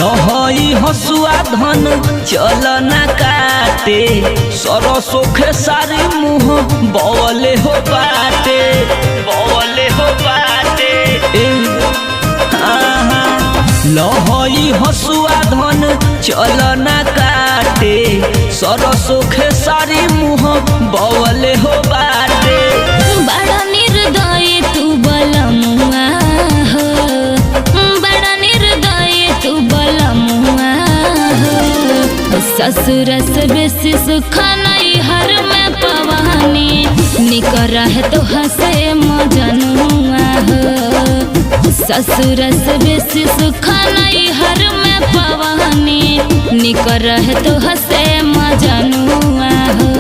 लहई हसुआ धन चलना काटे सरसों खेसारी मुँह बवले हो बाटे बवले हो बाटे। लहई हसुआ धन चलना काटे सरसों खेसारी मुँह बवले हो बाटे। बड़ा निर्दय तू बलमुआ हो, बड़ा निर्दय तू बलमुआ हो। ससुर से बेसी सुख नैहर में पवानी निकर है तो हसे मजनुआ हो। ससुर से बेसी सुख नैहर में पवानी निकर है तो हसे मजनुआ हो।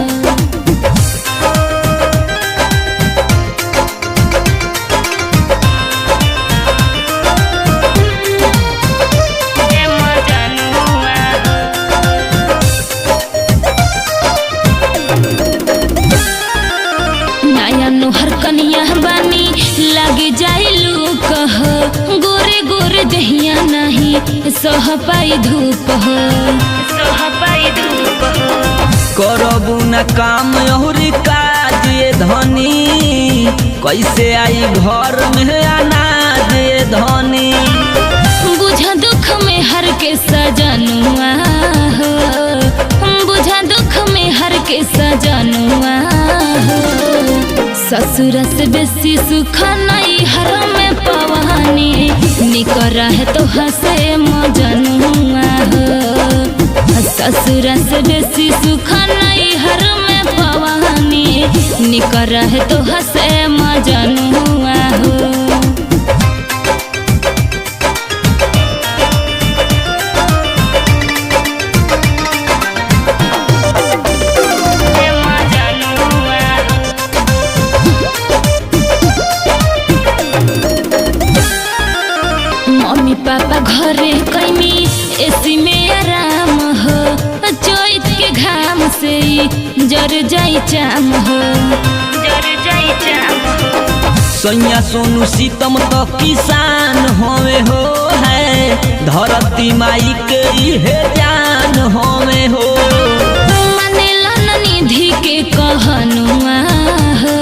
हर कनिया बानी लगे जाइलू कह गोरे गोरे दहिया नहीं सह पाई धूप हो, सह पाई धूप हो। करबू न काम अहुरी काज ये धनी कैसे आई घर में अनाज ये धनी। बुझा दुख में हर के सजनुआ हो, बुझा दुख में हर के सजनुआ हो। ससुर से बेसी सुख नैहर में पवानी निकर है तो हसे मजनुआ हो। ससुर से बेसी सुख नैहर में पवानी निकर है तो हसे मजनुआ हो। पापा घरे कैमी एसी में आराम हो, चैत के घाम से जर जाई चाम हो, जर जाई चाम हो। सैया सोनू सीतम तो किसान होवे हो है धरती माई के इहे जान होवे हो। मनेला निधि के कहनुआ हो,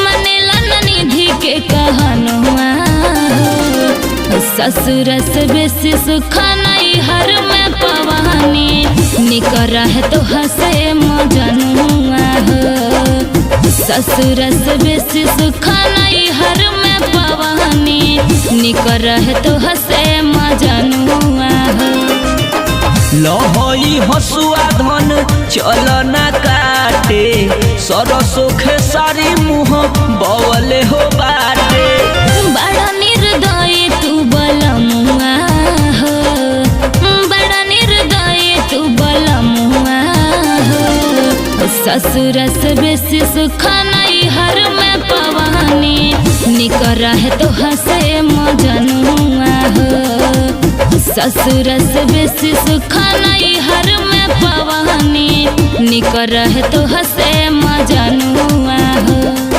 मनेला निधि के कहनुआ हो। ससुर से बेसी सुख नैहर में पवानी निकर है तो हसे मजनुआ हो। ससुर से बेसी सुख नैहर में पवानी निकर है तो हसे मजनुआ हो। लहई हसुआ धन चलना काटे सरसों खेसारी मुँह बवले हो बाटे। बड़ा निर्दय तू बलमुआ हो, बड़ा निर्दय तू बलमुआ हो। ससुर से बेसी सुख नैहर में पवानी निकर है तो हसे मजनुआ हो। ससुर से बेसी सुख नैहर में पवानी निकर है तो हसे मजनुआ हो।